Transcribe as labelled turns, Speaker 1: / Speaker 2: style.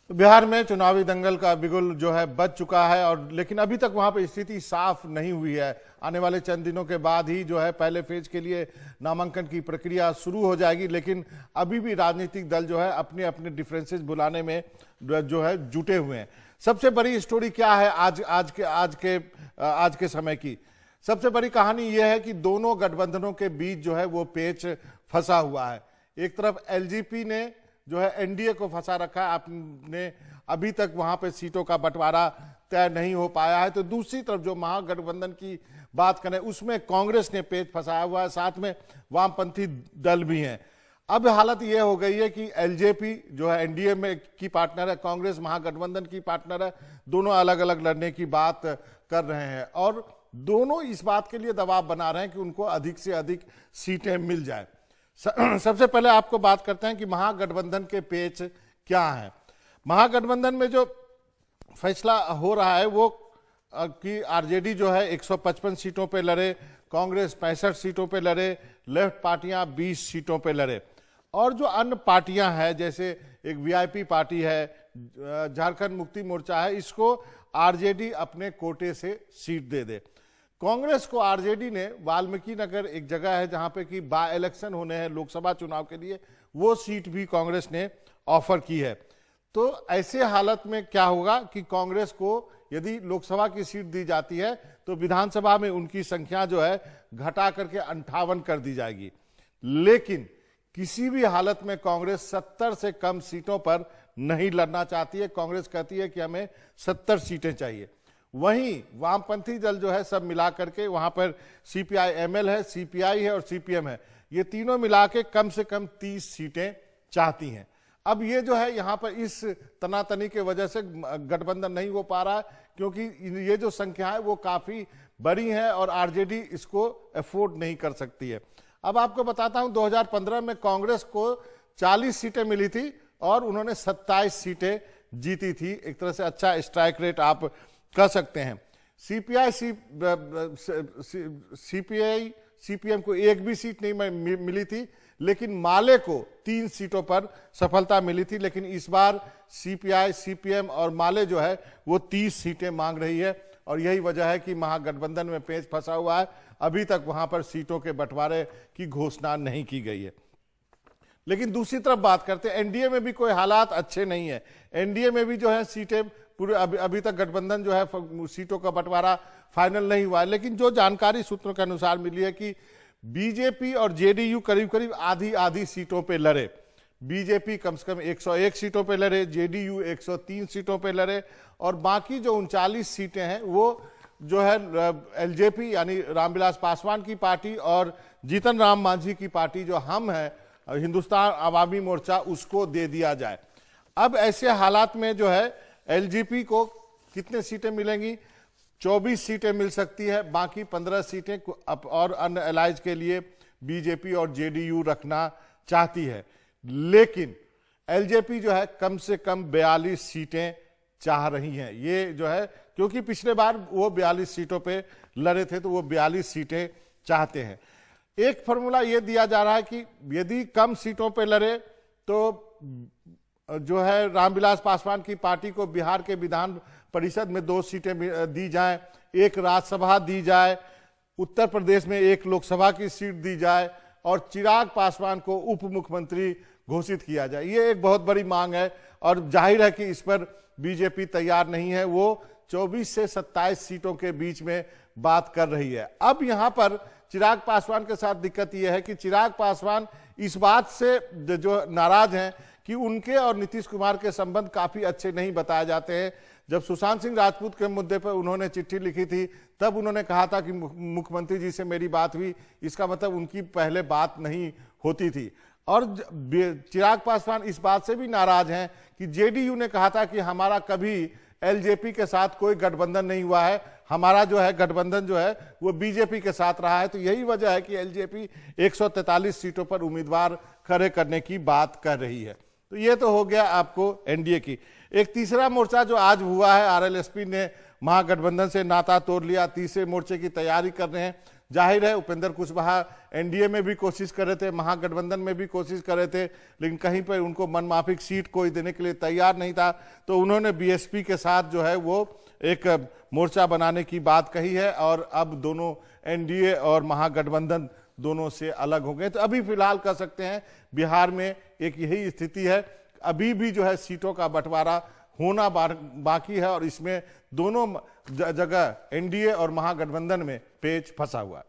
Speaker 1: बिहार में चुनावी दंगल का बिगुल जो है बज चुका है और लेकिन अभी तक वहां पर स्थिति साफ नहीं हुई है। आने वाले चंद दिनों के बाद ही जो है पहले फेज के लिए नामांकन की प्रक्रिया शुरू हो जाएगी, लेकिन अभी भी राजनीतिक दल जो है अपने अपने डिफरेंसेस बुलाने में जो है जुटे हुए हैं। सबसे बड़ी स्टोरी क्या है आज के समय की? सबसे बड़ी कहानी यह है कि दोनों गठबंधनों के बीच जो है वो पेच फंसा हुआ है। एक तरफ एलजेपी ने जो है एनडीए को फंसा रखा है, आपने अभी तक वहां पे सीटों का बंटवारा तय नहीं हो पाया है। तो दूसरी तरफ जो महागठबंधन की बात करें उसमें कांग्रेस ने पेच फंसाया हुआ है, साथ में वामपंथी दल भी हैं। अब हालत यह हो गई है कि एलजेपी जो है एनडीए में की पार्टनर है, कांग्रेस महागठबंधन की पार्टनर है, दोनों अलग अलग लड़ने की बात कर रहे हैं और दोनों इस बात के लिए दबाव बना रहे हैं कि उनको अधिक से अधिक सीटें मिल जाए। सबसे पहले आपको बात करते हैं कि महागठबंधन के पेच क्या है। महागठबंधन में जो फैसला हो रहा है वो कि आरजेडी जो है 155 सीटों पे लड़े, कांग्रेस 65 सीटों पे लड़े, लेफ्ट पार्टियां 20 सीटों पे लड़े और जो अन्य पार्टियां हैं जैसे एक वीआईपी पार्टी है, झारखंड मुक्ति मोर्चा है, इसको आरजेडी अपने कोटे से सीट दे दे। कांग्रेस को आरजेडी ने वाल्मीकि नगर एक जगह है जहां पे कि बाय इलेक्शन होने हैं लोकसभा चुनाव के लिए, वो सीट भी कांग्रेस ने ऑफर की है। तो ऐसे हालत में क्या होगा कि कांग्रेस को यदि लोकसभा की सीट दी जाती है तो विधानसभा में उनकी संख्या जो है घटा करके 58 कर दी जाएगी। लेकिन किसी भी हालत में कांग्रेस 70 से कम सीटों पर नहीं लड़ना चाहती है। कांग्रेस कहती है कि हमें 70 सीटें चाहिए। वहीं वामपंथी दल जो है सब मिला करके वहां पर सीपीआई एमएल है, सीपीआई है और सीपीएम है, ये तीनों मिला के कम से कम 30 सीटें चाहती हैं। अब ये जो है यहाँ पर इस तनातनी के वजह से गठबंधन नहीं हो पा रहा है क्योंकि ये जो संख्या है वो काफी बड़ी है और आरजेडी इसको अफोर्ड नहीं कर सकती है। अब आपको बताता हूं 2015 में कांग्रेस को 40 सीटें मिली थी और उन्होंने 27 सीटें जीती थी। एक तरह से अच्छा स्ट्राइक रेट आप कह सकते हैं। सीपीआई सीपीएम को एक भी सीट नहीं मिली थी, लेकिन माले को 3 सीटों पर सफलता मिली थी। लेकिन इस बार सीपीआई सीपीएम और माले जो है वो 30 सीटें मांग रही है और यही वजह है कि महागठबंधन में पेच फंसा हुआ है। अभी तक वहां पर सीटों के बंटवारे की घोषणा नहीं की गई है। लेकिन दूसरी तरफ बात करते हैं, एनडीए में भी कोई हालात अच्छे नहीं है। एनडीए में भी जो है सीटें पूरे अभी तक गठबंधन जो है सीटों का बंटवारा फाइनल नहीं हुआ है। लेकिन जो जानकारी सूत्रों के अनुसार मिली है कि बीजेपी और जेडीयू करीब करीब आधी आधी सीटों पे लड़े। बीजेपी कम से कम 101 सीटों पे लड़े, जेडीयू 103 सीटों पे लड़े और बाकी जो 39 सीटें हैं वो जो है एलजेपी यानी रामविलास पासवान की पार्टी और जीतन राम मांझी की पार्टी जो हम है हिंदुस्तान आवामी मोर्चा, उसको दे दिया जाए। अब ऐसे हालात में जो है एलजेपी को कितने सीटें मिलेंगी? 24 सीटें मिल सकती है, बाकी 15 सीटें और अन्य एलाइज के लिए बीजेपी और जेडीयू रखना चाहती है। लेकिन एलजेपी जो है कम से कम 42 सीटें चाह रही हैं। ये जो है क्योंकि पिछले बार वो 42 सीटों पे लड़े थे तो वो 42 सीटें चाहते हैं। एक फॉर्मूला ये दिया जा रहा है कि यदि कम सीटों पे लड़े तो जो है रामविलास पासवान की पार्टी को बिहार के विधान परिषद में 2 सीटें दी जाएं, एक राज्यसभा दी जाए, उत्तर प्रदेश में एक लोकसभा की सीट दी जाए और चिराग पासवान को उप मुख्यमंत्री घोषित किया जाए। ये एक बहुत बड़ी मांग है और जाहिर है कि इस पर बीजेपी तैयार नहीं है। वो 24 से 27 सीटों के बीच में बात कर रही है। अब यहां पर चिराग पासवान के साथ दिक्कत यह है कि चिराग पासवान इस बात से जो नाराज हैं कि उनके और नीतीश कुमार के संबंध काफी अच्छे नहीं बताए जाते हैं। जब सुशांत सिंह राजपूत के मुद्दे पर उन्होंने चिट्ठी लिखी थी तब उन्होंने कहा था कि मुख्यमंत्री जी से मेरी बात हुई, इसका मतलब उनकी पहले बात नहीं होती थी। और चिराग पासवान इस बात से भी नाराज हैं कि जेडीयू ने कहा था कि हमारा कभी एलजेपी के साथ कोई गठबंधन नहीं हुआ है, हमारा जो है गठबंधन जो है वो बीजेपी के साथ रहा है। तो यही वजह है कि एलजेपी 143 सीटों पर उम्मीदवार खड़े करने की बात कर रही है। तो ये तो हो गया आपको एनडीए की। एक तीसरा मोर्चा जो आज हुआ है, आरएलएसपी ने महागठबंधन से नाता तोड़ लिया, तीसरे मोर्चे की तैयारी कर रहे हैं। जाहिर है उपेंद्र कुशवाहा एनडीए में भी कोशिश कर रहे थे, महागठबंधन में भी कोशिश कर रहे थे, लेकिन कहीं पर उनको मनमाफिक सीट कोई देने के लिए तैयार नहीं था, तो उन्होंने बीएसपी के साथ जो है वो एक मोर्चा बनाने की बात कही है और अब दोनों एनडीए और महागठबंधन दोनों से अलग हो गए। तो अभी फिलहाल कह सकते हैं बिहार में एक यही स्थिति है, अभी भी जो है सीटों का बंटवारा होना बाकी है और इसमें दोनों जगह एनडीए और महागठबंधन में पेच फंसा हुआ है।